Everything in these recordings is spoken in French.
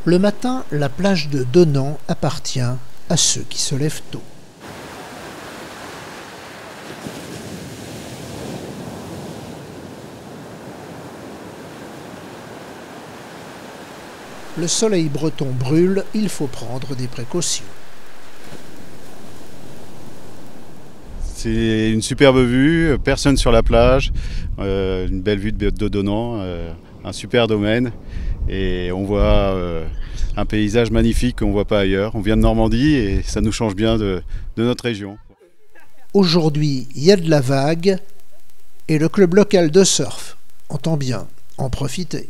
Le matin, la plage de Donant appartient à ceux qui se lèvent tôt. Le soleil breton brûle, il faut prendre des précautions. C'est une superbe vue, personne sur la plage, une belle vue de Donant, un super domaine et on voit un paysage magnifique qu'on ne voit pas ailleurs. On vient de Normandie et ça nous change bien de notre région. Aujourd'hui, il y a de la vague et le club local de surf entend bien en profiter.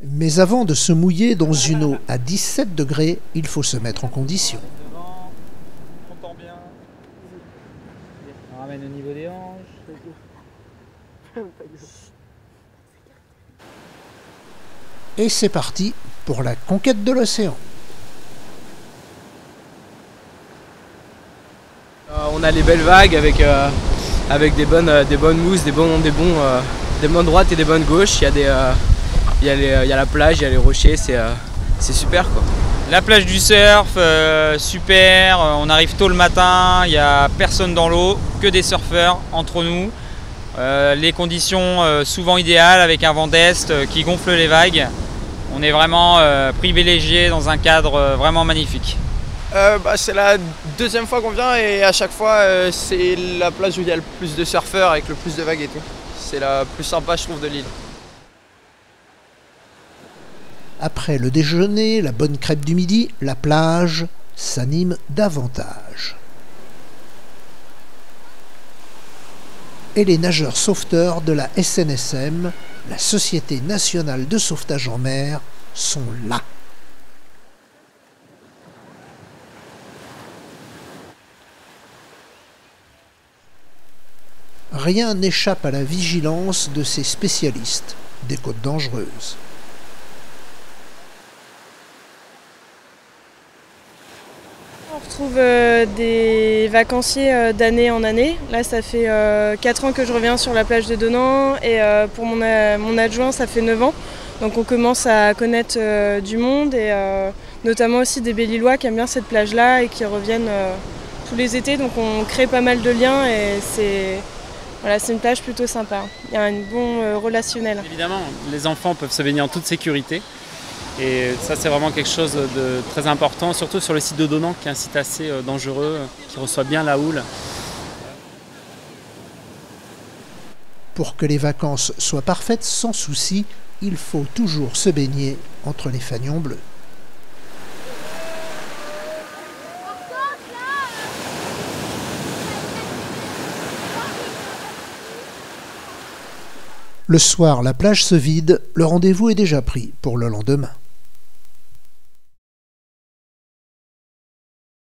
Mais avant de se mouiller dans une eau à 17 degrés, il faut se mettre en condition. On ramène au niveau des hanches. Et c'est parti pour la conquête de l'océan. On a les belles vagues avec des bonnes mousses, des bonnes droites et des bonnes gauches. Il y a la plage, il y a les rochers, c'est super quoi. La plage du surf, super, on arrive tôt le matin, il n'y a personne dans l'eau, que des surfeurs entre nous. Les conditions souvent idéales avec un vent d'est qui gonfle les vagues. On est vraiment privilégié dans un cadre vraiment magnifique. C'est la deuxième fois qu'on vient et à chaque fois c'est la plage où il y a le plus de surfeurs avec le plus de vagues et tout. C'est la plus sympa je trouve de l'île. Après le déjeuner, la bonne crêpe du midi, la plage s'anime davantage. Et les nageurs sauveteurs de la SNSM, la Société nationale de sauvetage en mer, sont là. Rien n'échappe à la vigilance de ces spécialistes des côtes dangereuses. On retrouve des vacanciers d'année en année. Là, ça fait 4 ans que je reviens sur la plage de Donant et pour mon adjoint, ça fait 9 ans. Donc on commence à connaître du monde et notamment aussi des Belle-Îlois qui aiment bien cette plage-là et qui reviennent tous les étés. Donc on crée pas mal de liens et c'est une plage plutôt sympa. Il y a un bon relationnel. Évidemment, les enfants peuvent se baigner en toute sécurité. Et ça, c'est vraiment quelque chose de très important, surtout sur le site de Donant, qui est un site assez dangereux, qui reçoit bien la houle. Pour que les vacances soient parfaites sans souci, il faut toujours se baigner entre les fanions bleus. Le soir, la plage se vide, le rendez-vous est déjà pris pour le lendemain.